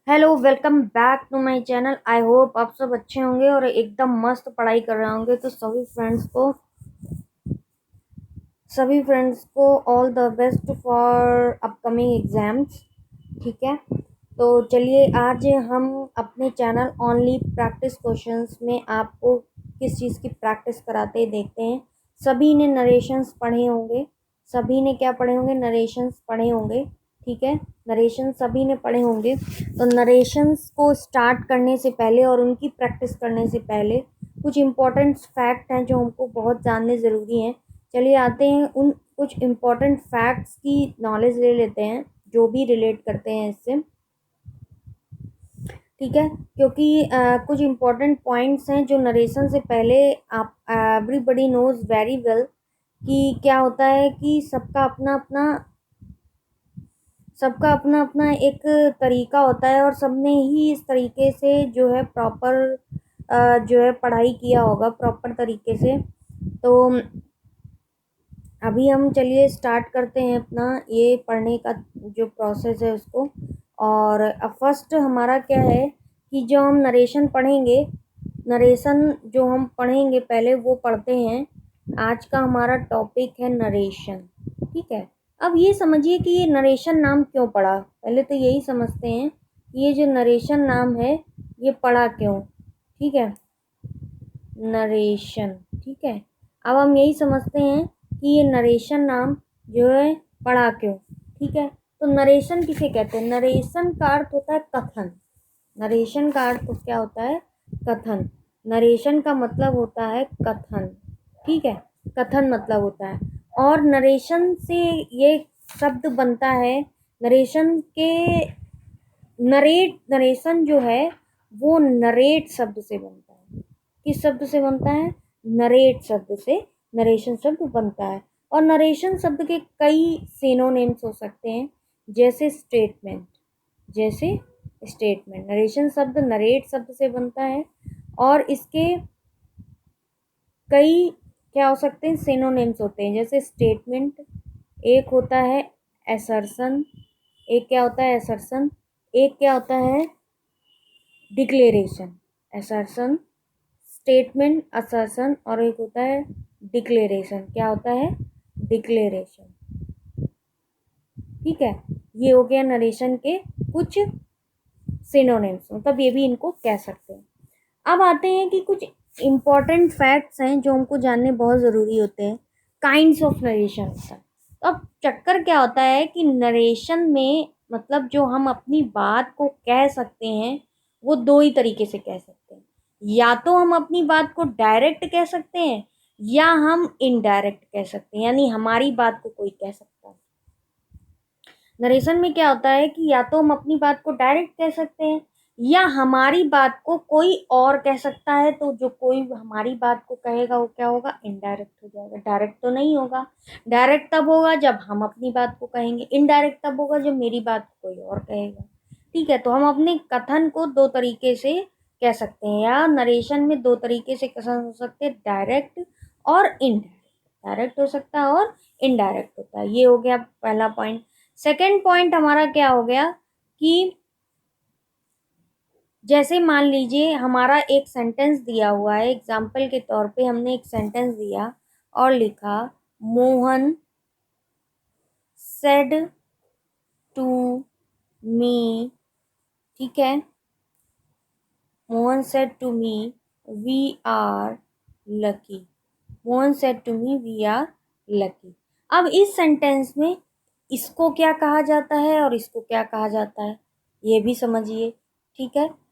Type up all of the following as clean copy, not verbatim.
Hello, welcome back to my channel. I hope आप सब अच्छे होंगे और एकदम मस्त पढ़ाई कर रहे होंगे। तो सभी फ्रेंड्स को all the best for upcoming exams. ठीक है, तो चलिए आज हम अपने चैनल ओनली प्रैक्टिस क्वेश्चंस में आपको किस चीज़ की प्रैक्टिस कराते हैं देखते हैं। सभी ने नरेशंस पढ़े होंगे। सभी ने क्या पढ़े होंगे? नरेशंस पढ़े होंगे। ठीक है, नरेशन सभी ने पढ़े होंगे। तो नरेशंस को स्टार्ट करने से पहले और उनकी प्रैक्टिस करने से पहले कुछ इम्पोर्टेंट फैक्ट हैं जो हमको बहुत जानने ज़रूरी हैं। चलिए आते हैं उन कुछ इम्पोर्टेंट फैक्ट्स की नॉलेज ले लेते हैं जो भी रिलेट करते हैं इससे। ठीक है, क्योंकि कुछ इम्पोर्टेंट पॉइंट्स हैं जो नरेशन से पहले आप एवरीबडी नोज वेरी वेल कि क्या होता है कि सबका अपना अपना एक तरीका होता है और सबने ही इस तरीके से जो है प्रॉपर जो है पढ़ाई किया होगा प्रॉपर तरीके से। तो अभी हम चलिए स्टार्ट करते हैं अपना ये पढ़ने का जो प्रोसेस है उसको। और अब फर्स्ट हमारा क्या है कि जो हम नरेशन पढ़ेंगे, नरेशन जो हम पढ़ेंगे पहले वो पढ़ते हैं। आज का हमारा टॉपिक है नरेशन। ठीक है, अब ये समझिए कि ये नरेशन नाम क्यों पड़ा। पहले तो यही समझते हैं कि ये जो नरेशन नाम है ये पड़ा क्यों। ठीक है, नरेशन। ठीक है, अब हम यही समझते हैं कि ये नरेशन नाम जो है पढ़ा क्यों। ठीक है, तो नरेशन किसे कहते हैं? नरेशन का अर्थ होता है कथन। नरेशन का अर्थ क्या होता है? कथन। नरेशन का मतलब होता है कथन। ठीक है, कथन मतलब होता है। और नरेशन से ये शब्द बनता है। नरेशन के नरेशन जो है वो नरेट शब्द से बनता है। किस शब्द से बनता है? नरेट शब्द से नरेशन शब्द बनता है। और नरेशन शब्द के कई सिनोनिम्स हो सकते हैं, जैसे स्टेटमेंट। जैसे स्टेटमेंट, नरेशन शब्द नरेट शब्द से बनता है और इसके कई क्या हो सकते हैं? सिनोनिम्स होते हैं। जैसे स्टेटमेंट एक होता है असर्शन, एक क्या होता है? असर्शन। एक क्या होता है? डिक्लेरेशन। असर्शन, स्टेटमेंट, असर्शन और एक होता है डिक्लेरेशन। क्या होता है? डिक्लेरेशन। ठीक है, ये हो गया नरेशन के कुछ सिनोनिम्स, मतलब ये भी इनको कह सकते हैं। अब आते हैं कि कुछ इम्पोर्टेंट फैक्ट्स हैं जो हमको जानने बहुत ज़रूरी होते हैं। काइंड्स ऑफ नरेशन होता है। तो अब चक्कर क्या होता है कि नरेशन में मतलब जो हम अपनी बात को कह सकते हैं वो दो ही तरीके से कह सकते हैं। या तो हम अपनी बात को डायरेक्ट कह सकते हैं या हम इनडायरेक्ट कह सकते हैं, यानी हमारी बात को कोई कह सकता है। नरेशन में क्या होता है कि या तो हम अपनी बात को डायरेक्ट कह सकते हैं या हमारी बात को कोई और कह सकता है। तो जो कोई हमारी बात को कहेगा वो क्या होगा? इनडायरेक्ट हो जाएगा, डायरेक्ट तो नहीं होगा। डायरेक्ट तब होगा जब हम अपनी बात को कहेंगे, इनडायरेक्ट तब होगा जब मेरी बात को कोई और कहेगा। ठीक है, तो हम अपने कथन को दो तरीके से कह सकते हैं, या नरेशन में दो तरीके से कथन हो सकते हैं, डायरेक्ट और इनडायरेक्ट। डायरेक्ट हो सकता है और इनडायरेक्ट होता है। ये हो गया पहला पॉइंट। सेकंड पॉइंट हमारा क्या हो गया कि जैसे मान लीजिए हमारा एक सेंटेंस दिया हुआ है, एग्जाम्पल के तौर पे हमने एक सेंटेंस दिया और लिखा मोहन सेड टू मी। ठीक है, Mohan said to me we are lucky. Mohan said to me we are lucky. अब इस सेंटेंस में इसको क्या कहा जाता है और इसको क्या कहा जाता है ये भी समझिए। ठीक है,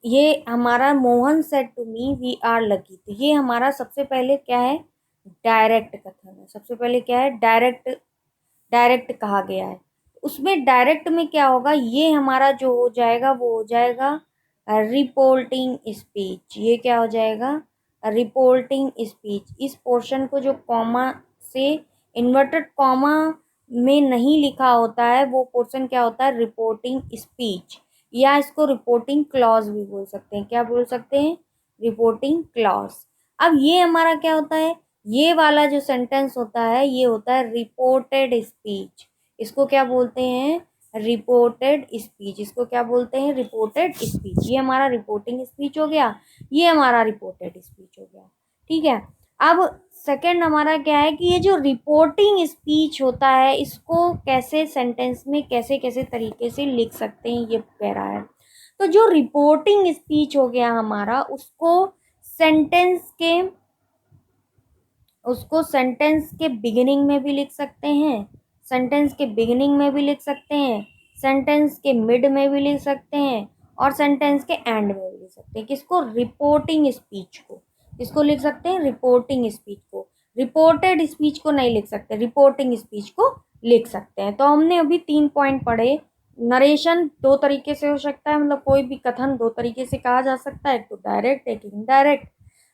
ये हमारा Mohan said to me we are lucky, तो ये हमारा सबसे पहले क्या है? डायरेक्ट कथन है। सबसे पहले क्या है? डायरेक्ट। डायरेक्ट कहा गया है। उसमें डायरेक्ट में क्या होगा? ये हमारा जो हो जाएगा वो हो जाएगा रिपोर्टिंग स्पीच। ये क्या हो जाएगा? Reporting speech. इस पोर्शन को जो कॉमा से इन्वर्टेड कॉमा में नहीं लिखा होता है वो पोर्शन क्या होता है? रिपोर्टिंग स्पीच, या इसको रिपोर्टिंग क्लॉज भी बोल सकते हैं। क्या बोल सकते हैं? Reporting clause. अब ये हमारा क्या होता है? ये वाला जो सेंटेंस होता है ये होता है रिपोर्टेड स्पीच। इसको क्या बोलते हैं? रिपोर्टेड स्पीच, इसको क्या बोलते हैं? Reported speech. ये हमारा रिपोर्टिंग स्पीच हो गया, ये हमारा रिपोर्टेड स्पीच हो गया। ठीक है, अब सेकंड हमारा क्या है कि ये जो रिपोर्टिंग स्पीच होता है इसको कैसे सेंटेंस में कैसे कैसे तरीके से लिख सकते हैं, ये कह रहा है। तो जो रिपोर्टिंग स्पीच हो गया हमारा, उसको सेंटेंस के बिगिनिंग में भी लिख सकते हैं, सेंटेंस के बिगिनिंग में भी लिख सकते हैं, सेंटेंस के मिड में भी लिख सकते हैं, और सेंटेंस के एंड में भी लिख सकते हैं। किसको? रिपोर्टिंग स्पीच को। किसको लिख सकते हैं? रिपोर्टिंग स्पीच को। रिपोर्टेड स्पीच को नहीं लिख सकते, रिपोर्टिंग स्पीच को लिख सकते हैं। तो हमने अभी 3 पॉइंट पढ़े। नरेशन 2 तरीके से हो सकता है, मतलब कोई भी कथन 2 तरीके से कहा जा सकता है, एक तो डायरेक्ट, एक इनडायरेक्ट।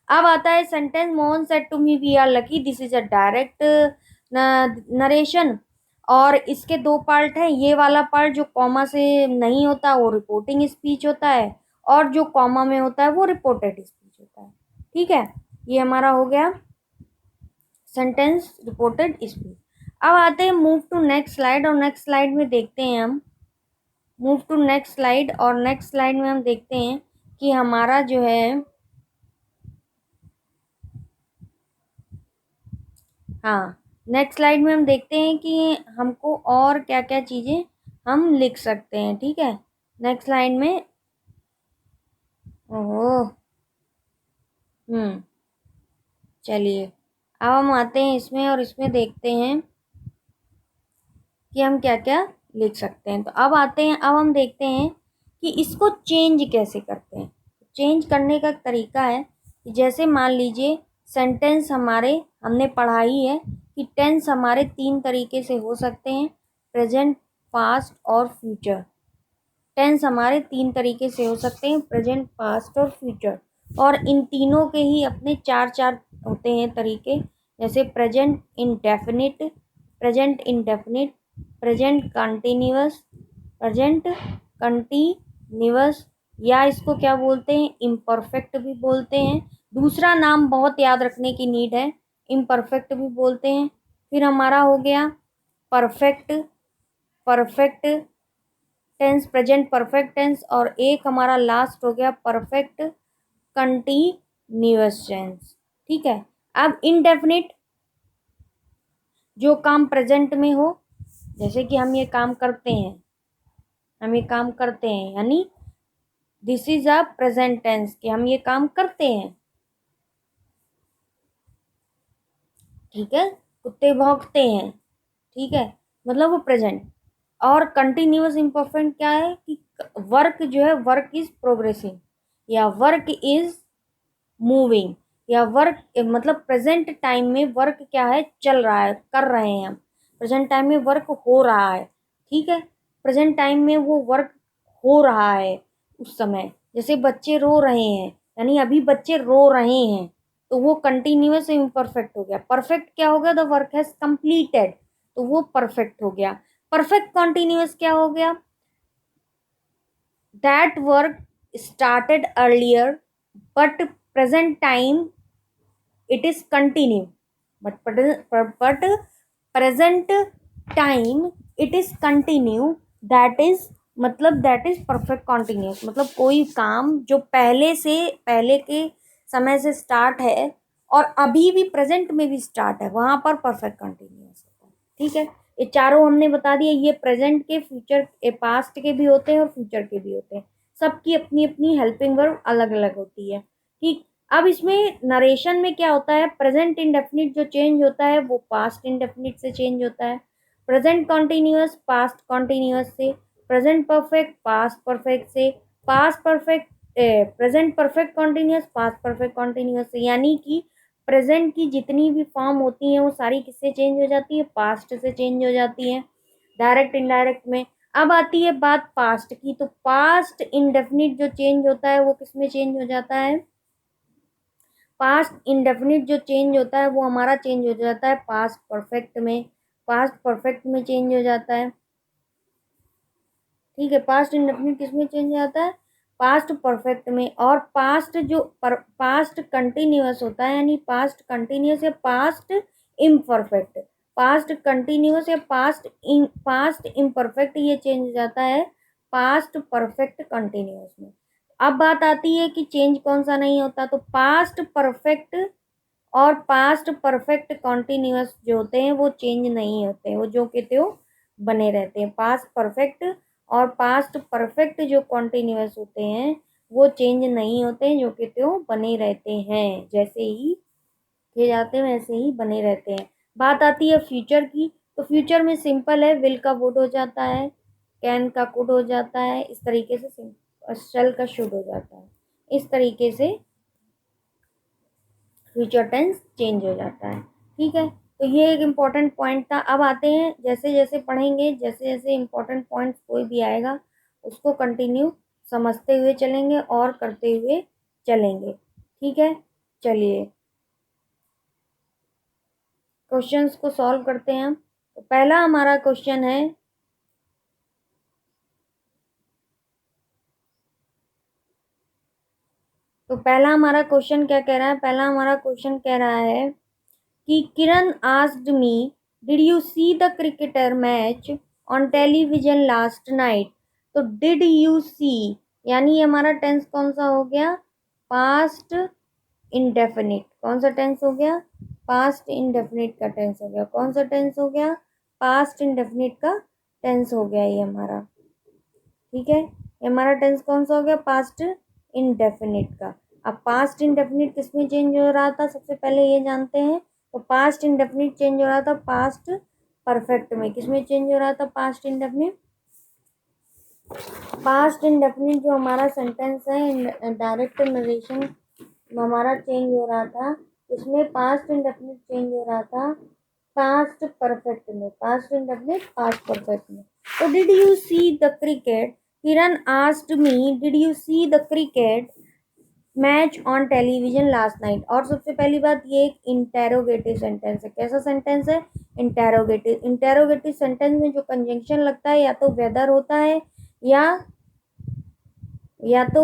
अब आता है sentence, Mohan said to me we are lucky, this is a direct narration. और इसके 2 पार्ट हैं, ये वाला पार्ट जो कॉमा से नहीं होता वो रिपोर्टिंग स्पीच होता है, और जो कॉमा में होता है वो रिपोर्टेड स्पीच होता है। ठीक है, ये हमारा हो गया सेंटेंस रिपोर्टेड स्पीच। अब आते हैं मूव टू नेक्स्ट स्लाइड, और नेक्स्ट स्लाइड में देखते हैं हम, मूव टू नेक्स्ट स्लाइड, और नेक्स्ट स्लाइड में हम देखते हैं कि हमारा जो है, हाँ, नेक्स्ट स्लाइड में हम देखते हैं कि हमको और क्या क्या चीज़ें हम लिख सकते हैं। ठीक है, नेक्स्ट स्लाइड में, ओहो, चलिए अब हम आते हैं इसमें, और इसमें देखते हैं कि हम क्या क्या लिख सकते हैं। तो अब आते हैं, अब हम देखते हैं कि इसको चेंज कैसे करते हैं। चेंज करने का तरीका है कि जैसे मान लीजिए सेंटेंस हमारे, हमने पढ़ा ही है कि टेंस हमारे 3 तरीके से हो सकते हैं, प्रेजेंट, पास्ट और फ्यूचर। टेंस हमारे 3 तरीके से हो सकते हैं, प्रेजेंट, पास्ट और फ्यूचर। और इन तीनों के ही अपने 4 होते हैं तरीके, जैसे present indefinite, present indefinite, present continuous, present continuous, या इसको क्या बोलते हैं? इम्परफेक्ट भी बोलते हैं। दूसरा नाम बहुत याद रखने की नीड है, इम्परफेक्ट भी बोलते हैं। फिर हमारा हो गया perfect, perfect tense, present perfect tense, और एक हमारा लास्ट हो गया परफेक्ट कंटिन्यूअस टेंस। ठीक है, अब इनडेफिनिट, जो काम प्रेजेंट में हो, जैसे कि हम ये काम करते हैं, हम ये काम करते हैं, यानी this is a present tense कि हम ये काम करते हैं। ठीक है, कुत्ते भौंकते हैं, ठीक है, मतलब वो प्रेजेंट। और कंटिन्यूअस इम्परफेक्ट क्या है कि वर्क जो है, वर्क इज प्रोग्रेसिंग, या वर्क इज मूविंग, या वर्क मतलब प्रेजेंट टाइम में वर्क क्या है? चल रहा है, कर रहे हैं हम, प्रेजेंट टाइम में वर्क हो रहा है। ठीक है, प्रेजेंट टाइम में वो वर्क हो रहा है उस समय। जैसे बच्चे रो रहे हैं, यानी अभी बच्चे रो रहे हैं, तो वो कंटिन्यूअस इम्परफेक्ट हो गया। परफेक्ट क्या हो गया? द वर्क हैज कंप्लीटेड, तो वो परफेक्ट हो गया। परफेक्ट कॉन्टिन्यूअस क्या हो गया? That work started earlier but present time it is continue, but present time it is continue, that is, मतलब दैट इज परफेक्ट कॉन्टिन्यूस, मतलब कोई काम जो पहले के समय से स्टार्ट है और अभी भी प्रेजेंट में भी स्टार्ट है, वहां पर परफेक्ट कॉन्टिन्यूस होता है। ठीक है, ये चारों हमने बता दिया, ये प्रेजेंट के, फ्यूचर, पास्ट के भी होते हैं और फ्यूचर के भी होते हैं। सबकी अपनी अपनी हेल्पिंग वर्ब अलग अलग होती है। ठीक, अब इसमें नरेशन में क्या होता है? प्रेजेंट इंडेफिनिट जो चेंज होता है वो पास्ट इंडेफिनिट से चेंज होता है, प्रेजेंट कॉन्टिन्यूअस पास्ट कॉन्टिन्यूअस से, प्रेजेंट परफेक्ट पास्ट परफेक्ट से, past perfect present perfect continuous past perfect continuous से। यानी कि प्रेजेंट की जितनी भी फॉर्म होती हैं वो सारी किससे चेंज हो जाती है? पास्ट से चेंज हो जाती है, डायरेक्ट इनडायरेक्ट में। अब आती है बात पास्ट की, तो पास्ट इंडेफिनिट जो चेंज होता है वो किसमें चेंज हो जाता है? पास्ट इंडेफिनिट जो चेंज होता है वो हमारा चेंज हो जाता है पास्ट परफेक्ट में, पास्ट परफेक्ट में चेंज हो जाता है। ठीक है, पास्ट इंडेफिनिट किस में चेंज हो जाता है? पास्ट परफेक्ट में। और पास्ट जो पास्ट कंटिन्यूअस होता है, यानी पास्ट कंटिन्यूअस या पास्ट इम्परफेक्ट, पास्ट कंटिन्यूअस या पास्ट इम्परफेक्ट ये चेंज हो जाता है पास्ट परफेक्ट कंटिन्यूअस में। अब बात आती है कि चेंज कौन सा नहीं होता, तो पास्ट परफेक्ट और पास्ट परफेक्ट कंटिन्यूअस जो होते हैं वो चेंज नहीं होते, वो जो कहते हो बने रहते हैं। पास्ट परफेक्ट और पास्ट परफेक्ट जो कंटिन्यूअस होते हैं वो चेंज नहीं होते हैं, जो कहते हो बने रहते हैं, जैसे ही किए जाते हैं वैसे ही बने रहते हैं। बात आती है फ्यूचर की, तो फ्यूचर में सिंपल है, विल का वुड हो जाता है, कैन का कुड हो जाता है, इस तरीके से शल का शुड हो जाता है, इस तरीके से फ्यूचर टेंस चेंज हो जाता है। ठीक है, तो ये एक इम्पॉर्टेंट पॉइंट था। अब आते हैं जैसे जैसे पढ़ेंगे, जैसे जैसे इम्पोर्टेंट पॉइंट कोई भी आएगा उसको कंटिन्यू समझते हुए चलेंगे और करते हुए चलेंगे। ठीक है, चलिए क्वेश्चंस को सॉल्व करते हैं हम। तो पहला हमारा क्वेश्चन है, तो पहला हमारा क्वेश्चन क्या कह रहा है, पहला हमारा क्वेश्चन कह रहा है कि Kiran asked me did you see the cricketer match on television last night. तो डिड यू सी यानी ये हमारा टेंस कौन सा हो गया, पास्ट इंडेफिनिट। कौन सा टेंस हो गया, पास्ट इंडेफिनिट का टेंस हो गया। कौन सा टेंस हो गया, पास्ट इंडेफिनिट का टेंस हो गया ये हमारा। ठीक है, ये हमारा टेंस कौन सा हो गया, पास्ट इंडेफिनिट का। अब पास्ट इंडेफिनिट किस में चेंज हो रहा था, सबसे पहले ये जानते हैं। तो पास्ट इंडेफिनिट चेंज हो रहा था पास्ट परफेक्ट में। किस में चेंज हो रहा था पास्ट इंडेफिनिट, पास्ट इंडेफिनिट जो हमारा सेंटेंस है डायरेक्ट नरेशन हमारा चेंज हो रहा था, इसमें पास्ट इंडेफिनिट चेंज हो रहा था पास्ट परफेक्ट में, पास्ट इंडेफिनिट पास्ट परफेक्ट में। तो did you see the cricket, Kiran asked me did you see the cricket match on television last night. और सबसे पहली बात ये एक इंटेरोगेटिव सेंटेंस है। कैसा सेंटेंस है, इंटेरोगेटिव। इंटेरोगेटिव सेंटेंस में जो कंजंक्शन लगता है या तो वेदर होता है या तो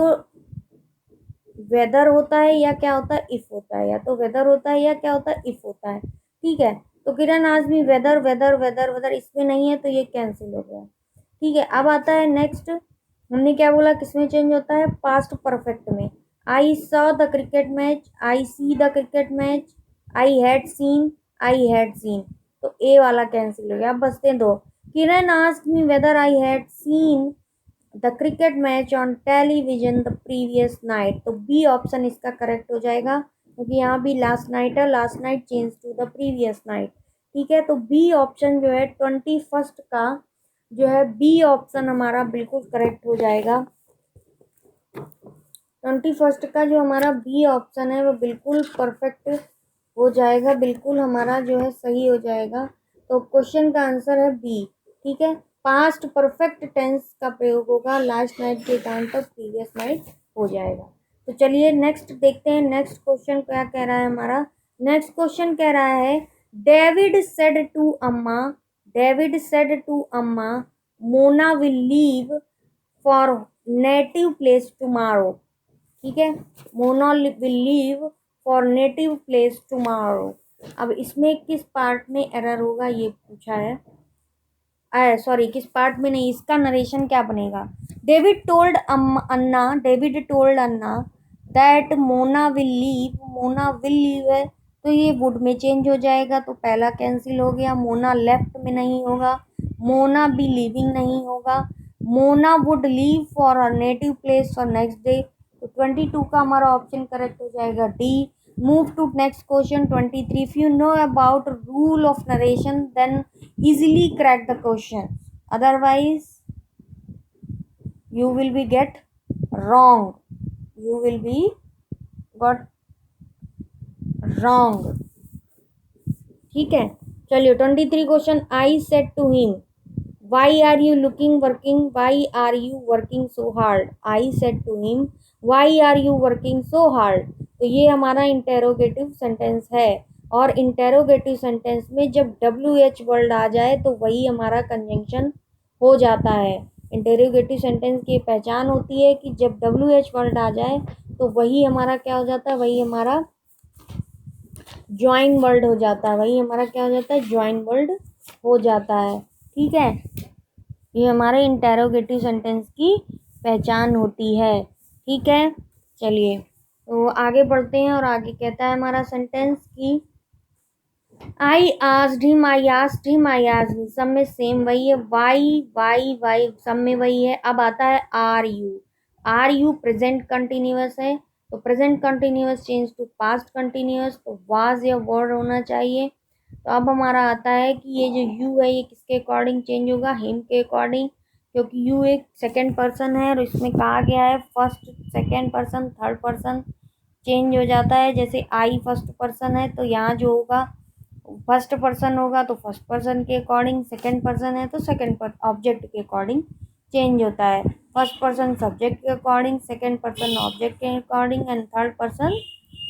वेदर होता है या क्या होता है, इफ होता है। या तो वेदर होता है या क्या होता है, इफ होता है। ठीक है, तो किरण आज भी वेदर वेदर वेदर वेदर इसमें नहीं है तो ये कैंसिल हो गया। ठीक है, अब आता है नेक्स्ट, हमने क्या बोला किसमें चेंज होता है, पास्ट परफेक्ट में। I saw the cricket match, I see the cricket match, I had scene, I had scene. तो ए वाला कैंसिल हो गया। अब बचते हैं दो, Kiran asked me whether I had seen the cricket match on television the previous night. तो B option इसका करेक्ट हो जाएगा, क्योंकि यहाँ भी लास्ट नाइट है, last night change to the previous night. ठीक है, तो बी ऑप्शन जो है 21 का जो है बी ऑप्शन हमारा बिल्कुल करेक्ट हो जाएगा। 21 का जो हमारा बी ऑप्शन है वो बिल्कुल परफेक्ट हो जाएगा, बिल्कुल हमारा जो है सही हो जाएगा। तो क्वेश्चन का आंसर है बी। ठीक है, पास्ट परफेक्ट टेंस का प्रयोग होगा, लास्ट नाइट के टाइम पर प्रीवियस नाइट हो जाएगा। तो चलिए नेक्स्ट देखते हैं, नेक्स्ट क्वेश्चन क्या कह रहा है हमारा। नेक्स्ट क्वेश्चन कह रहा है डेविड सेड टू अम्मा, डेविड सेड टू अम्मा Mona will leave for native place tomorrow. ठीक है, Mona will leave for native place tomorrow. अब इसमें किस पार्ट में एरर होगा ये पूछा है, सॉरी किस पार्ट में नहीं, इसका नरेशन क्या बनेगा। David told Anna, David told Anna that Mona will leave, Mona will leave है तो ये वुड में चेंज हो जाएगा, तो पहला कैंसिल हो गया। मोना लेफ्ट में नहीं होगा, मोना बी लीविंग नहीं होगा, Mona would leave for her native place for next day. तो 22 का हमारा ऑप्शन करेक्ट हो जाएगा D. Move to next question 23. If you know about rule of narration, then easily crack the question. Otherwise, you will be get wrong. You will be got wrong. ठीक है, चलिए 23 question. I said to him why are you looking working, why are you working so hard. I said to him why are you working so hard. तो ये हमारा interrogative sentence है, और interrogative sentence में जब WH वर्ड आ जाए तो वही हमारा कंजंक्शन हो जाता है। इंटेरोगेटिव सेंटेंस की पहचान होती है कि जब WH वर्ड आ जाए तो वही हमारा क्या हो जाता है, वही हमारा ज्वाइन वर्ड हो जाता है, वही हमारा क्या हो जाता है, ज्वाइन वर्ड हो जाता है। ठीक है, ये हमारे इंटेरोगेटिव सेंटेंस की पहचान होती है। ठीक है, चलिए तो आगे बढ़ते हैं और आगे कहता है हमारा सेंटेंस की I asked him, I asked him, I asked him, सब में सेम वही है, वाई सब में वही है। अब आता है आर यू प्रेजेंट कंटिन्यूअस है, तो present continuous change to past continuous, तो वाज या वर्ड होना चाहिए। तो अब हमारा आता है कि ये जो यू है ये किसके अकॉर्डिंग चेंज होगा, हिम के अकॉर्डिंग, क्योंकि यू एक सेकेंड पर्सन है और इसमें कहा गया है first second person third person change हो जाता है। जैसे आई फर्स्ट पर्सन है तो यहाँ जो होगा फर्स्ट पर्सन होगा तो फर्स्ट पर्सन के अकॉर्डिंग, सेकंड पर्सन है तो सेकंड ऑब्जेक्ट के अकॉर्डिंग चेंज होता है। फर्स्ट पर्सन सब्जेक्ट के अकॉर्डिंग, सेकंड पर्सन ऑब्जेक्ट के according and third person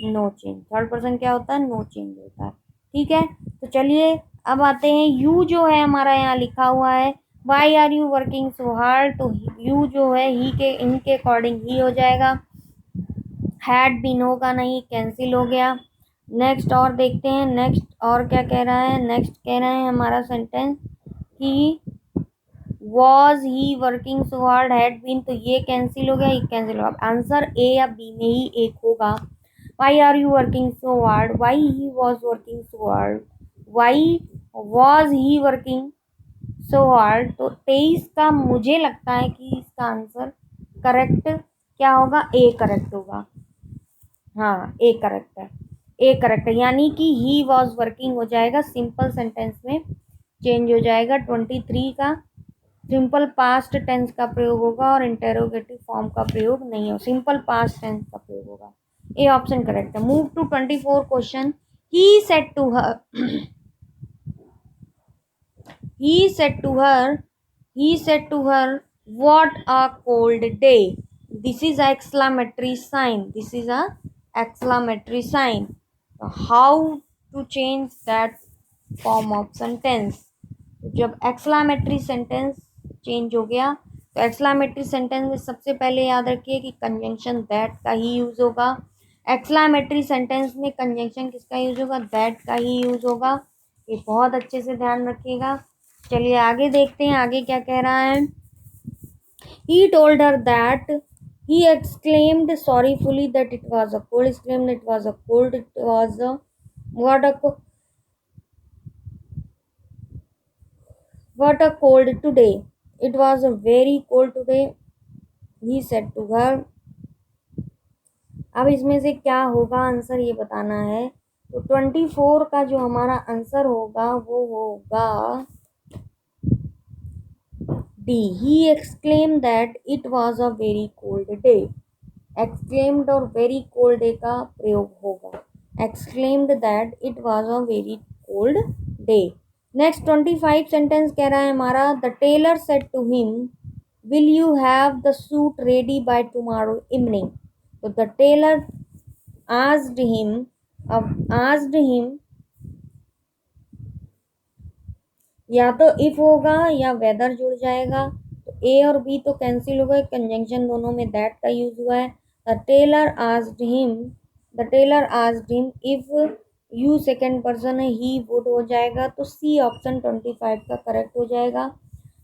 no change. Third person क्या होता है, नो चेंज होता है। ठीक है, तो चलिए अब आते हैं यू जो है हमारा यहाँ लिखा हुआ है why are you working so hard, तो यू जो है ही के इनके अकॉर्डिंग ही हो जाएगा, हैड बीन होगा नहीं, कैंसिल हो गया। नेक्स्ट और देखते हैं, नेक्स्ट और क्या कह रहा है, नेक्स्ट कह रहे हैं हमारा सेंटेंस कि was he working so hard, had been, तो ये कैंसिल हो गया, ये कैंसिल हो गया। आंसर ए या बी में ही एक होगा। Why are you working so hard, why he was working so hard, why was he working so hard, तो 23 का मुझे लगता है कि इसका आंसर करेक्ट क्या होगा, ए करेक्ट होगा। हाँ ए करेक्ट है, ए करेक्ट है, यानी कि ही वॉज वर्किंग हो जाएगा, सिंपल सेंटेंस में चेंज हो जाएगा। 23 का सिंपल पास्ट टेंस का प्रयोग होगा और इंटेरोगेटिव फॉर्म का प्रयोग नहीं हो, सिंपल पास्ट टेंस का प्रयोग होगा। ए ऑप्शन करेक्ट है। Move to 24 question. He said to her he said to her he said to her what a cold day, this is a exclamatory sign, this is a exclamatory sign. How to change that form of sentence, जब exclamatory sentence change हो गया तो exclamatory sentence में सबसे पहले याद रखिए कि कंजंक्शन दैट का ही यूज होगा। एक्सक्लामेटरी सेंटेंस में कंजंक्शन किसका यूज होगा, दैट का ही यूज होगा, ये बहुत अच्छे से ध्यान रखिएगा। चलिए आगे देखते हैं आगे क्या कह रहा है। He told her that he exclaimed sorrowfully that it was a cold, exclaimed it was a cold, it was a what a cold today, it was a very cold today, he said to her। अब इसमें से क्या होगा answer ये बताना है, तो 24 का जो हमारा आंसर होगा वो होगा D, he exclaim that it was a very cold day. Exclaimed और वेरी कोल्ड डे का प्रयोग होगा, exclaimed that it was a very cold day. Next 25 sentence कह रहा है हमारा the tailor said to him will you have the suit ready by tomorrow evening, तो the tailor asked him, अब asked him या तो इफ होगा या वेदर जुड़ जाएगा, तो ए और बी तो कैंसिल हो गए, कंजंक्शन दोनों में दैट का यूज हुआ है। The tailor asked him if you second person है ही वुड हो जाएगा, तो सी ऑप्शन 25 का करेक्ट हो जाएगा,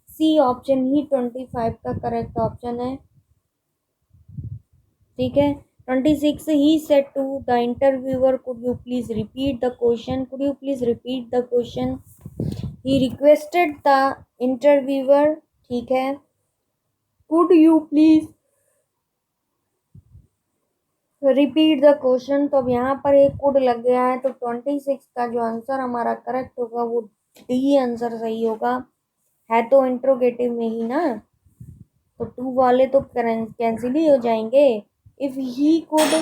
सी ऑप्शन ही 25 का करेक्ट ऑप्शन है। ठीक है, 26 he said to the interviewer could you please repeat the question, could you please repeat the question, he requested the interviewer. ठीक है, could you please repeat the question, तो अब यहाँ पर एक कुड लग गया है, तो 26 का जो आंसर हमारा करेक्ट होगा वो डी आंसर सही होगा, है तो इंट्रोगेटिव में ही ना, तो टू वाले तो कैंसिल ही हो जाएंगे। If he could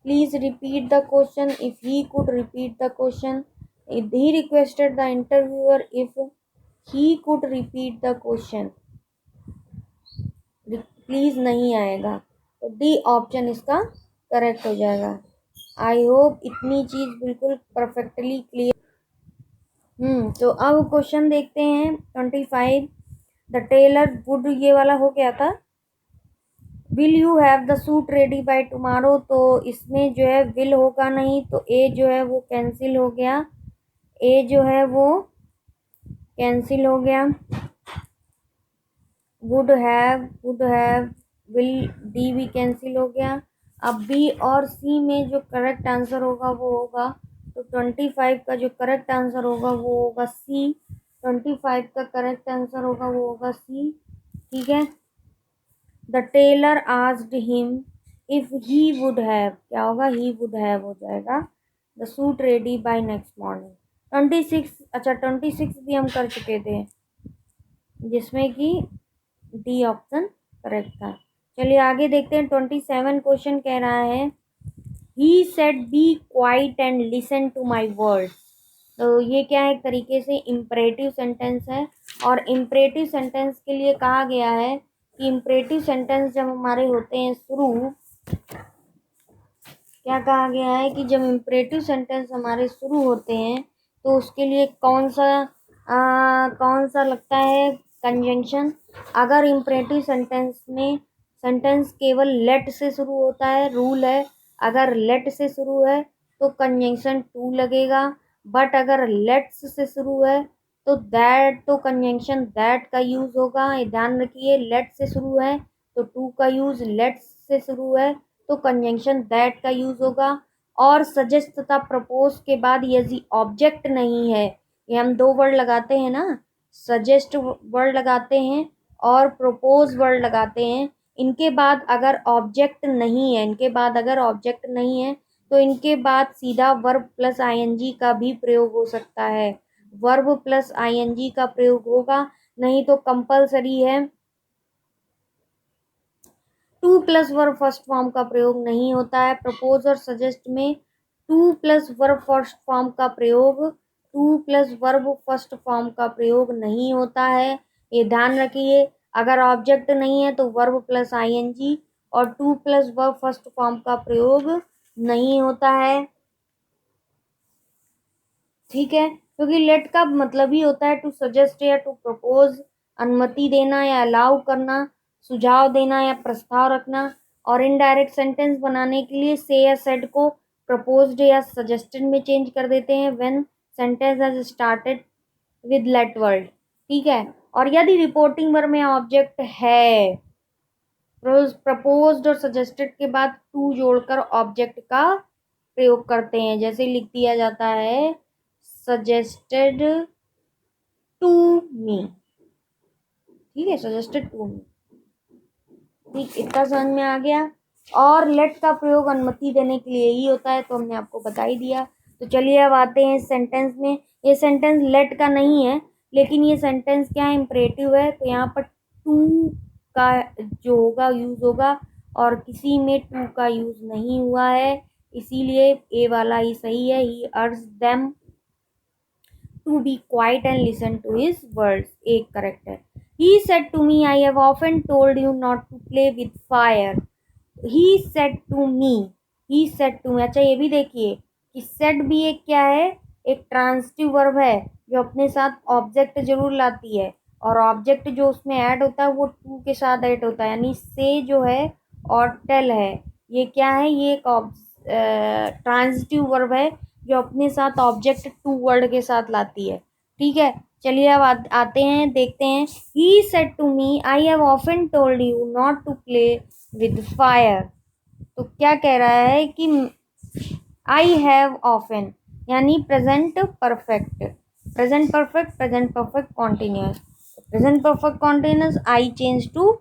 please repeat the question, if he could repeat the question, he requested the interviewer if he could repeat the question, please नहीं आएगा, तो डी ऑप्शन इसका करेक्ट हो जाएगा। आई होप इतनी चीज बिल्कुल परफेक्टली क्लियर। तो अब क्वेश्चन देखते हैं 25। द टेलर वुड, ये वाला हो गया था, will you have the suit ready by tomorrow, तो इसमें जो है विल होगा नहीं, तो ए जो है वो कैंसिल हो गया, ए जो है वो कैंसिल हो गया। वुड हैव, विल, डी भी कैंसिल हो गया। अब बी और सी में जो करेक्ट आंसर होगा वो होगा, तो 25 का जो करेक्ट आंसर होगा वो होगा सी। 25 का करेक्ट आंसर होगा वो होगा सी। ठीक है। The tailor asked him if he would have, क्या होगा, ही वुड हैव हो जाएगा the suit ready by next morning. 26, अच्छा 26 भी हम कर चुके थे, जिसमें कि डी ऑप्शन करेक्ट था। चलिए आगे देखते हैं। 27 क्वेश्चन कह रहा है he said be quite and listen to my words. तो ये क्या है, एक तरीके से इम्परेटिव सेंटेंस है, और इम्परेटिव सेंटेंस के लिए कहा गया है कि इम्परेटिव सेंटेंस जब हमारे होते हैं शुरू, क्या कहा गया है कि जब इम्परेटिव सेंटेंस हमारे शुरू होते हैं तो उसके लिए कौन सा लगता है कंजंक्शन। अगर इम्परेटिव सेंटेंस में सेंटेंस केवल लेट से शुरू होता है, रूल है, अगर लेट से शुरू है तो कंजंक्शन टू लगेगा, बट अगर लेट्स से शुरू है तो दैट, तो कंजंक्शन दैट का यूज होगा। ये ध्यान रखिए, लेट से शुरू है तो टू का यूज, लेट्स से शुरू है तो कंजंक्शन दैट का यूज होगा। और सजेस्ट तथा प्रपोज के बाद यदि ऑब्जेक्ट नहीं है, ये हम दो वर्ड लगाते हैं ना, सजेस्ट वर्ड लगाते हैं और प्रपोज वर्ड लगाते हैं, इनके बाद अगर ऑब्जेक्ट नहीं है, इनके बाद अगर ऑब्जेक्ट नहीं है तो इनके बाद सीधा वर्ब प्लस आईएनजी का भी प्रयोग हो सकता है। वर्ब प्लस आईएनजी का प्रयोग होगा, नहीं तो कंपलसरी है two plus verb first form का प्रयोग नहीं होता है। प्रपोज और सजेस्ट में two plus verb first form का प्रयोग, two plus verb first form का प्रयोग नहीं होता है, ये ध्यान रखिए। अगर ऑब्जेक्ट नहीं है तो वर्ब प्लस आईएनजी और two plus verb first form का प्रयोग नहीं होता है। ठीक है, क्योंकि लेट का मतलब ही होता है टू सजेस्ट या टू प्रपोज, अनुमति देना या अलाउ करना, सुझाव देना या प्रस्ताव रखना। और इनडायरेक्ट सेंटेंस बनाने के लिए से या सेड को प्रपोज्ड या सजेस्टेड में चेंज कर देते हैं when sentence has started with let word. ठीक है। और यदि रिपोर्टिंग वर्ब में ऑब्जेक्ट है, प्रपोज्ड और सजेस्टेड के बाद टू जोड़कर ऑब्जेक्ट का प्रयोग करते हैं, जैसे लिख दिया जाता है सजेस्टेड टू मी। ठीक है, सजेस्टेड टू मी। ठीक, इतना समझ में आ गया। और लेट का प्रयोग अनुमति देने के लिए ही होता है, तो हमने आपको बता ही दिया। तो चलिए अब आते हैं इस सेंटेंस में। ये सेंटेंस लेट का नहीं है, लेकिन ये सेंटेंस क्या है, इम्परेटिव है, तो यहाँ पर टू का जो होगा यूज होगा, और किसी में टू का यूज नहीं हुआ है, इसीलिए ए वाला ही सही है। ही अर्ज them to be quiet and listen to his words, एक करेक्ट है। He said to me, I have often told you not to play with fire. He said to me, he said to me, अच्छा ये भी देखिए कि said भी एक क्या है, एक ट्रांसिटिव वर्ब है जो अपने साथ ऑब्जेक्ट जरूर लाती है, और ऑब्जेक्ट जो उसमें ऐड होता है वो टू के साथ ऐड होता है, यानी से जो है और टेल है, ये क्या है, ये एक ट्रांसिटिव वर्ब है जो अपने साथ ऑब्जेक्ट टू वर्ड के साथ लाती है। ठीक है, चलिए अब आते हैं, देखते हैं। He said to me, I have often told you not to play with fire. तो क्या कह रहा है कि आई हैव ऑफन यानी present perfect, present perfect, present perfect continuous, present perfect continuous, I change to,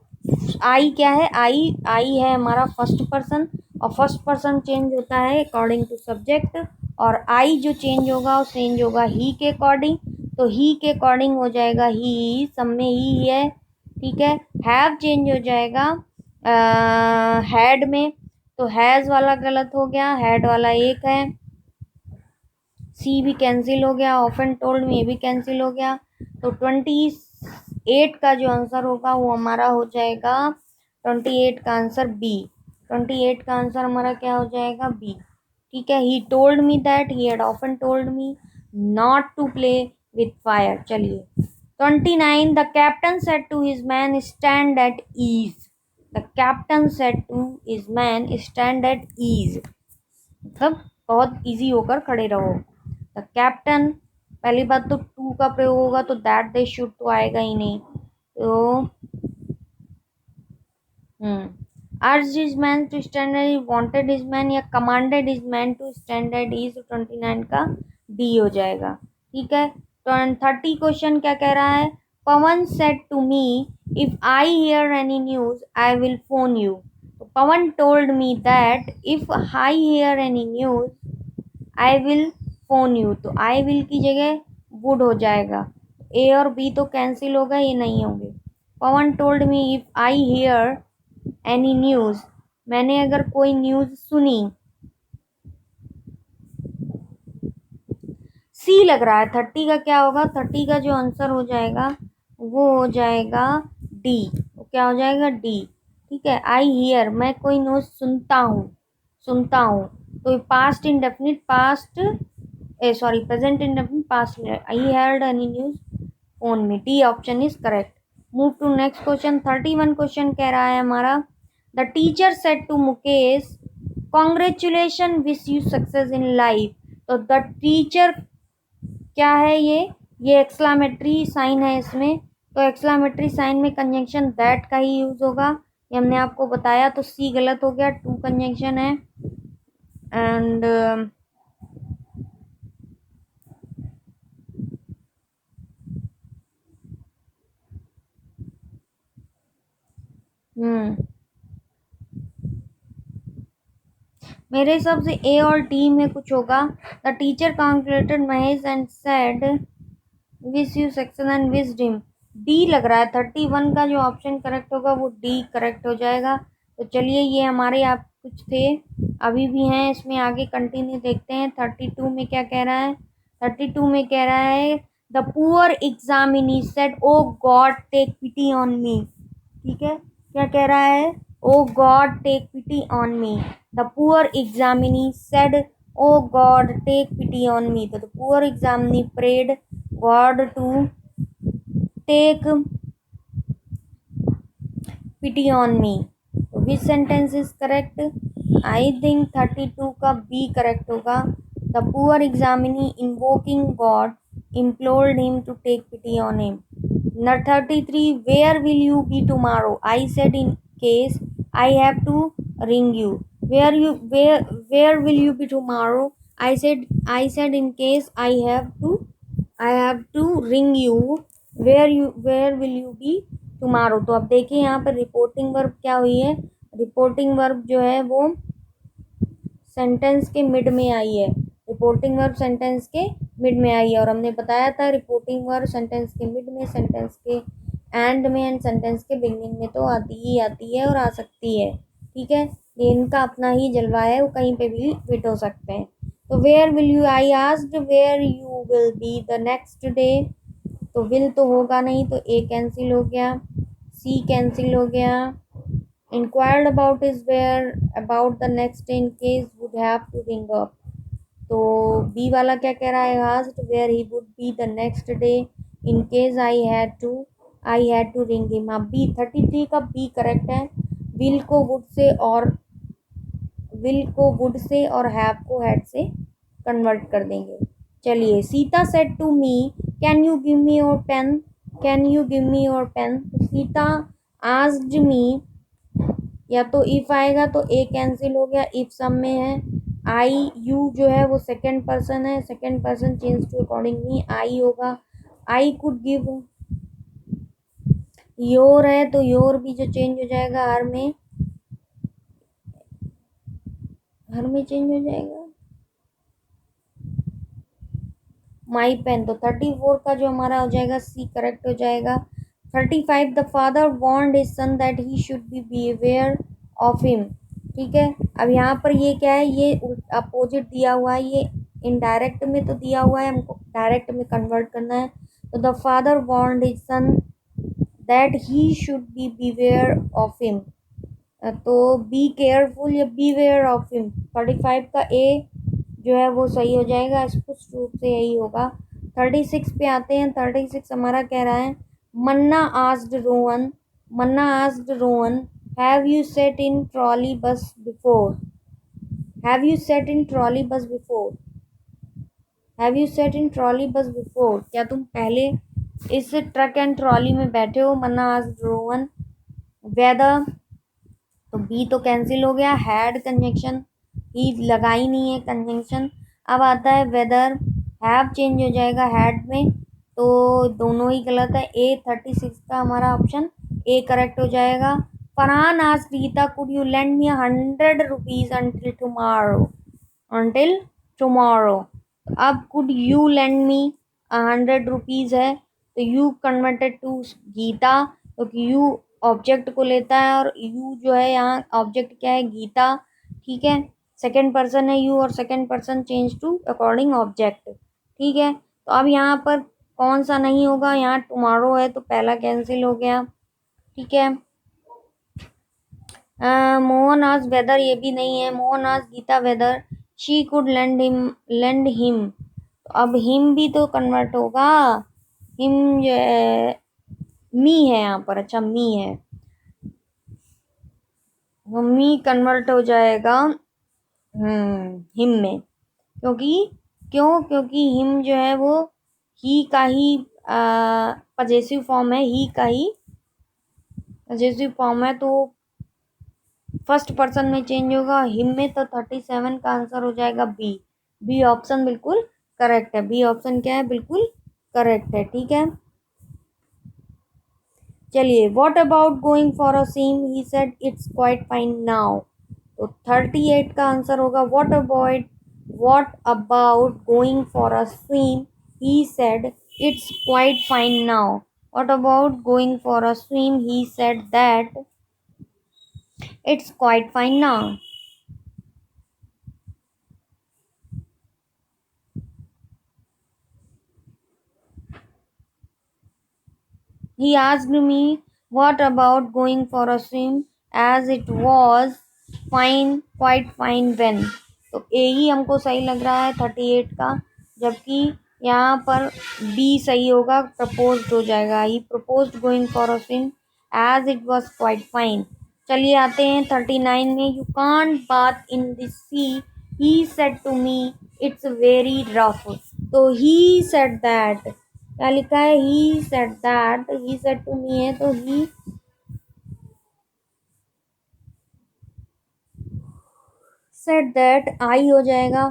I क्या है, I है हमारा फर्स्ट पर्सन, और फर्स्ट पर्सन चेंज होता है अकॉर्डिंग टू सब्जेक्ट, और आई जो चेंज होगा वो चेंज होगा ही के अकॉर्डिंग, तो ही के अकॉर्डिंग हो जाएगा ही, सब में ही है। ठीक है, हैव चेंज हो जाएगा हैड में, तो हैज़ वाला गलत हो गया, हैड वाला एक है, सी भी कैंसिल हो गया, ऑफन टोल्ड में भी कैंसिल हो गया, तो 28 का जो आंसर होगा वो हमारा हो जाएगा 28 का आंसर बी। 28 का आंसर हमारा क्या हो जाएगा, बी। ठीक है, he told me that he had often told me not to play with fire. चलिए 29, the captain said to his man stand at ease. The captain said to his man stand at ease, मतलब बहुत easy होकर खड़े रहो। The captain, पहली बात तो to का प्रयोग होगा तो दैट दे शुड तो आएगा ही नहीं, तो urged his man to stand at, wanted his man या commanded his man to stand at ease, 29 का डी हो जाएगा। ठीक है, तो 30 क्वेश्चन क्या कह रहा है, Pawan said to me if I hear any news I will phone you. तो Pawan told me that if I hear any news I will phone you, तो आई विल की जगह वुड हो जाएगा, ए और बी तो कैंसिल होगा, ये नहीं होंगे। Pawan told me if I hear any news, मैंने अगर कोई न्यूज सुनी, सी लग रहा है। 30 का क्या होगा, 30 का जो आंसर हो जाएगा वो हो जाएगा डी, तो क्या हो जाएगा डी। ठीक है, आई हियर, मैं कोई न्यूज सुनता हूँ, सुनता हूँ, तो past indefinite, past sorry present indefinite past, I heard any news phone में, D option is correct. Move to next question. 31 question कह रहा है हमारा, the teacher said to Mukesh congratulation wish you success in life. तो the teacher क्या है, ये exclamatory sign है इसमें, तो एक्सक्लामेटरी साइन में कंजंक्शन दैट का ही यूज होगा, ये हमने आपको बताया, तो सी गलत हो गया, टू कंजंक्शन है। एंड मेरे हिसाब से ए और डी में कुछ होगा। The teacher congratulated Mahesh and said wish you success and wish him, D लग रहा है। 31 का जो ऑप्शन करेक्ट होगा वो डी करेक्ट हो जाएगा। तो चलिए, ये हमारे आप कुछ थे, अभी भी हैं, इसमें आगे कंटिन्यू देखते हैं। 32 में क्या कह रहा है, 32 में कह रहा है the poor examinee said O God take pity on me. ठीक है, क्या कह रहा है, O God take pity on me. The poor examinee said O God take pity on me, तो the poor examinee prayed God to take pity on me. तो which sentence is correct, I think 32 का B correct होगा। The poor examinee invoking God implored him to take pity on him. 33, where will you be tomorrow? I said in case I have to ring you. Where will you be tomorrow? I said in case I have to ring you. Where will you be tomorrow? तो अब देखिए यहाँ पर reporting verb क्या हुई है, reporting verb जो है वो सेंटेंस के मिड में आई है, रिपोर्टिंग वर्ब सेंटेंस के मिड में आई है, और हमने बताया था रिपोर्टिंग वर्ब सेंटेंस के मिड में, सेंटेंस के एंड में एंड सेंटेंस के बिगनिंग में तो आती है और आ सकती है। ठीक है, ये इनका अपना ही जलवा है, वो कहीं पे भी फिट हो सकते हैं। तो where will you, I asked where you will be the next day, तो विल तो होगा नहीं, तो ए कैंसिल हो गया, सी कैंसिल हो गया। Inquired about is where about the next day in case would have to ring up, तो बी वाला क्या कह रहा है, asked where he would be the next day in case I had to ring him. हाँ, B 33 का B correct है। Will को वुड से और हैव को हैड से कन्वर्ट कर देंगे। चलिए, Sita said to me can you give me your pen, can you give me your pen. Sita asked me, या तो इफ आएगा तो ए कैंसिल हो गया, इफ सब में है। आई यू जो है वो सेकेंड पर्सन है, second person change to accordingly I होगा। आई कुड गिव, योर है तो योर भी जो चेंज हो जाएगा हर में चेंज हो जाएगा। माई पेन, तो 34 का जो हमारा हो जाएगा सी करेक्ट हो जाएगा। 35, the father warned his son that he should be aware of him. ठीक है, अब यहाँ पर ये क्या है, ये अपोजिट दिया हुआ है, ये इनडायरेक्ट में तो दिया हुआ है, हमको डायरेक्ट में कन्वर्ट करना है। तो the father warned his son that he should beware of of हिम, तो बी केयरफुल या बीवेयर ऑफ हिम। 35 का ए जो है वो सही हो जाएगा, स्पष्ट रूप से यही होगा। 36 पे आते हैं। 36 हमारा कह रहा है, Manna asked Rohan have you set in trolley bus before, have you set in trolley bus before, have you set in trolley bus before, क्या तुम पहले इस ट्रक एंड ट्रॉली में बैठे हो? मन्ना आज रोहन। वेदर, तो बी तो कैंसिल हो गया, हैड कंजंक्शन ही लगा ही नहीं है कंजंक्शन। अब आता है वेदर, हैव चेंज हो जाएगा हैड में, तो दोनों ही गलत है। ए 36 का हमारा ऑप्शन ए करेक्ट हो जाएगा। फरहान आज Geeta could you lend me 100 rupees until tomorrow. अब could you lend me 100 rupees है, तो यू कन्वर्टेड टू गीता, क्योंकि यू ऑब्जेक्ट को लेता है और यू जो है यहाँ ऑब्जेक्ट क्या है, गीता। ठीक है, सेकंड पर्सन है यू और second person change to according object. ठीक है, तो अब यहाँ पर कौन सा नहीं होगा, यहाँ टुमारो है तो पहला कैंसिल हो गया। ठीक है, मोहन आज वेदर, ये भी नहीं है। मोहन आज Gita whether she could lend him, तो अब हिम भी तो कन्वर्ट होगा। हिम जो है मी है यहाँ पर, अच्छा मी है, वो मी कन्वर्ट हो जाएगा हिम में, क्योंकि हिम जो है वो ही का ही पजेसिव फॉर्म है, ही का ही पजेसिव फॉर्म है, तो फर्स्ट पर्सन में चेंज होगा हिम में, तो 37 का आंसर हो जाएगा बी। बी ऑप्शन बिल्कुल करेक्ट है, बी ऑप्शन क्या है, बिल्कुल करेक्ट है। ठीक है, चलिए, what about going for a swim, he said it's quite fine now, तो 38 का आंसर होगा what about going for a swim, he said it's quite fine now. What about going for a swim, he said that it's quite fine now. He asked me what about going for a swim as it was fine, quite fine when, तो ए ही हमको सही लग रहा है 38 का, जबकि यहाँ पर बी सही होगा, प्रपोज्ड हो जाएगा। He proposed going for a swim as it was quite fine. चलिए आते हैं 39 में, you can't bath in this sea, he said to me it's very rough, तो ही सेड दैट, क्या लिखा है, he said that, he said to me है, तो ही सेड दैट आई हो जाएगा,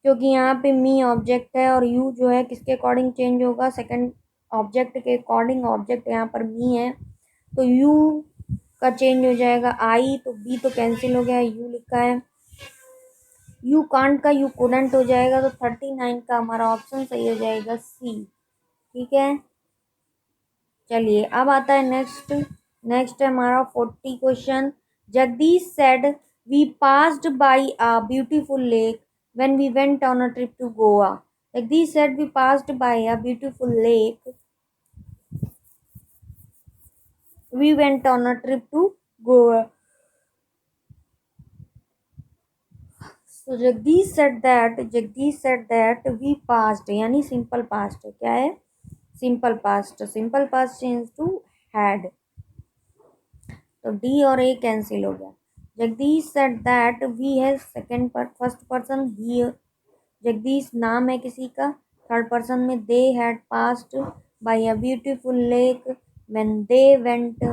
क्योंकि यहाँ पे मी ऑब्जेक्ट है और यू जो है किसके अकॉर्डिंग चेंज होगा, सेकंड ऑब्जेक्ट के अकॉर्डिंग, ऑब्जेक्ट यहाँ पर मी है, तो यू का चेंज हो जाएगा आई, तो बी तो कैंसिल हो गया, यू लिखा है। यू कांट का यू कुडंट हो जाएगा, तो 39 का हमारा ऑप्शन सही हो जाएगा सी। ठीक है, चलिए अब आता है नेक्स्ट है हमारा 40 question. Jagdish said we passed by a beautiful lake when we went on a trip to Goa. Jagdish said we passed by a beautiful lake we went on a trip to Goa. So Jagdish said that we past, यानी simple past है, क्या है, simple past change to had, तो D और A cancel हो गया। Jagdish said that we है second पर फर्स्ट पर्सन ही, जगदीश नाम है किसी का, थर्ड पर्सन में they had passed by a beautiful lake when they went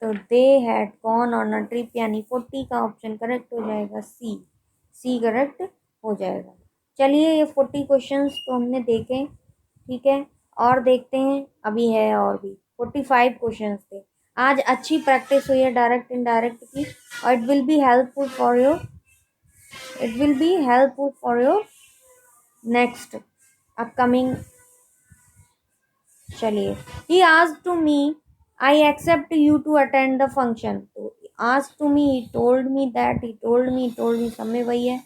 तो they had gone on a trip, यानी 40 का ऑप्शन करेक्ट हो जाएगा सी करेक्ट हो जाएगा। चलिए, ये 40 क्वेश्चंस तो हमने देखे। ठीक है, और देखते हैं, अभी है और भी 45 क्वेश्चंस थे। आज अच्छी प्रैक्टिस हुई है डायरेक्ट इनडायरेक्ट की, और it will be helpful for your next upcoming। चलिए, he asked to me I accept you to attend the function, तो asked to me, he told me that, he told me सब में वही है।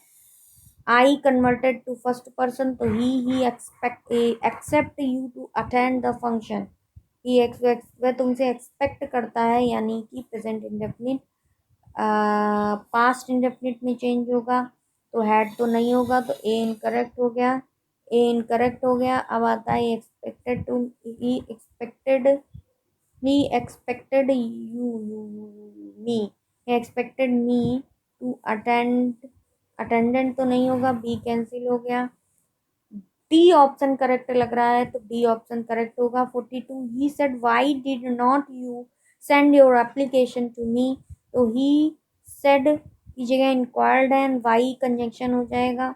I converted to first person, तो he accept you to attend the function, he expects, वह तुमसे expect करता है, यानी कि प्रेजेंट इंडेफिनिट पास्ट इंडेफिनिट में चेंज होगा, तो हैड तो नहीं होगा, तो ए इनकरेक्ट हो गया, अब आता है he expected he expected me, he expected me to attendant तो नहीं होगा, बी कैंसिल हो गया। डी ऑप्शन करेक्ट लग रहा है तो डी ऑप्शन करेक्ट होगा। 42 he said why did not you send your application to me, तो ही सेड की जगह इंक्वायर्ड है, वाई कंजंक्शन हो जाएगा।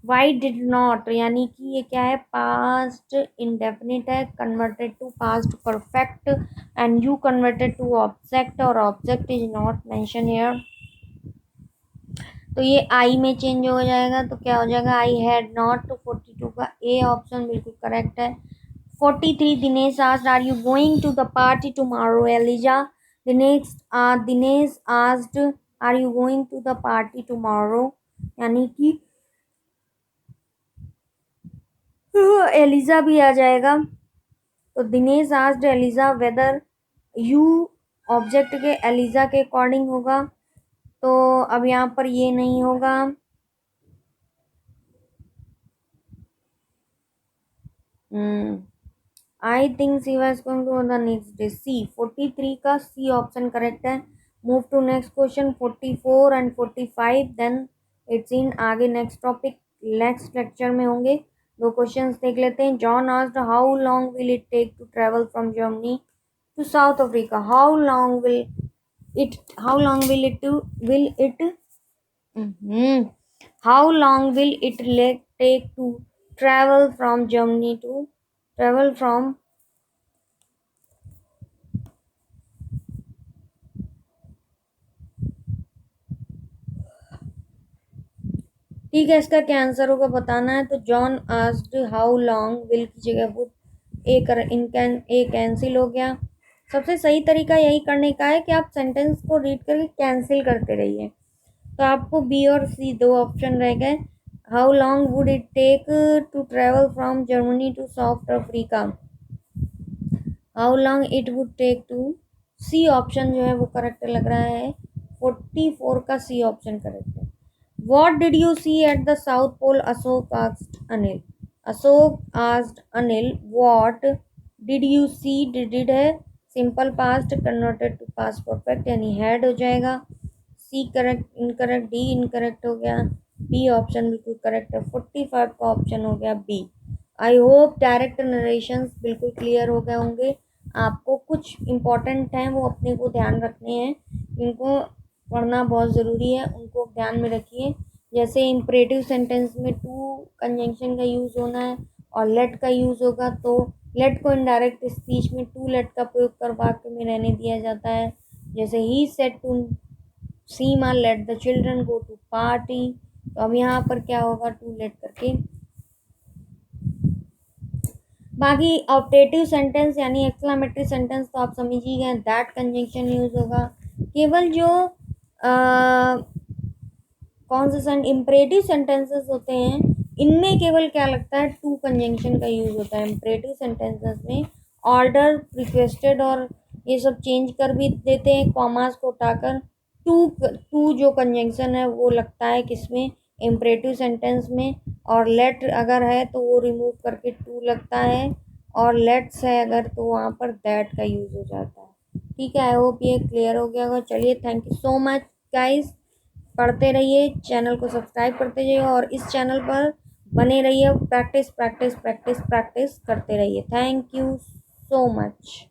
वाई डिड नॉट यानी कि ये क्या है, पास्ट इंडेफिनिट है, converted to past perfect, and you converted to object, और object is not mention here, तो ये आई में चेंज हो जाएगा। तो क्या हो जाएगा, आई हैड नॉट। तो 42 का ए ऑप्शन बिल्कुल करेक्ट है। 43 Dinesh asked are you going to the party tomorrow Eliza, Dinesh asked are you going to the party tomorrow, यानी कि एलिजा भी आ जाएगा। तो Dinesh asked Eliza whether, you object के एलिजा के अकॉर्डिंग होगा, तो अब यहाँ पर ये नहीं होगा। I think she was going to the next day, C 43 का सी ऑप्शन करेक्ट है। Move to next question 44 and 45, then it's in आगे नेक्स्ट टॉपिक नेक्स्ट लेक्चर में होंगे। दो क्वेश्चंस देख लेते हैं। John asked how long will it take to travel from Germany to South Africa, how long will it how long will it take to travel from Germany to travel from ठीक है, इसका क्या answer होगा बताना है। तो John asked how long, will की जगह वो ए कैंसिल हो गया। सबसे सही तरीका यही करने का है कि आप सेंटेंस को रीड करके कैंसिल करते रहिए। तो आपको बी और सी दो ऑप्शन रह गए। How long would it take to travel from Germany to South Africa, how long it would take to, C option जो है वो करेक्ट लग रहा है। 44 का सी ऑप्शन करेक्ट है। What did you see at the South Pole? Ashok asked Anil. Ashok asked Anil, what did you see? Did है simple past converted to past perfect, यानी हैड हो जाएगा। C correct, incorrect, D incorrect हो गया, B option बिल्कुल correct है। 45 का option हो गया B. I hope direct narrations बिल्कुल क्लियर हो गए होंगे। आपको कुछ इम्पोर्टेंट हैं वो अपने को ध्यान रखने हैं, इनको पढ़ना बहुत ज़रूरी है, उनको ध्यान में रखिए। जैसे इम्परेटिव सेंटेंस में टू कंजंक्शन का यूज़ होना है और लेट का यूज़ होगा, तो लेट को इनडायरेक्ट स्पीच में टू लेट का प्रयोग कर वाक्य में रहने दिया जाता है। जैसे he said to Seema let the children go to party, तो अब यहाँ पर क्या होगा, टू लेट करके। बाकी ऑप्टेटिव सेंटेंस यानी एक्सक्लेमेटरी सेंटेंस तो आप समझ ही गए, दैट कंजंक्शन यूज़ होगा। केवल जो कौन से इम्परेटिव सेंटेंसेस होते हैं इनमें केवल क्या लगता है, टू कंजंक्शन का यूज़ होता है। इम्परेटिव सेंटेंसेस में ऑर्डर, रिक्वेस्टेड और ये सब चेंज कर भी देते हैं, कॉमास को उठाकर। टू जो कंजंक्शन है वो लगता है किसमें, इम्परेटिव सेंटेंस में, और लेट अगर है तो वो रिमूव करके टू लगता है, और लेट्स है अगर तो वहाँ पर दैट का यूज़ हो जाता है। ठीक है, आई होप ये क्लियर हो गया होगा। चलिए, thank you so much guys, पढ़ते रहिए, चैनल को सब्सक्राइब करते जाइए और इस चैनल पर बने रहिए, प्रैक्टिस प्रैक्टिस प्रैक्टिस प्रैक्टिस करते रहिए। Thank you so much.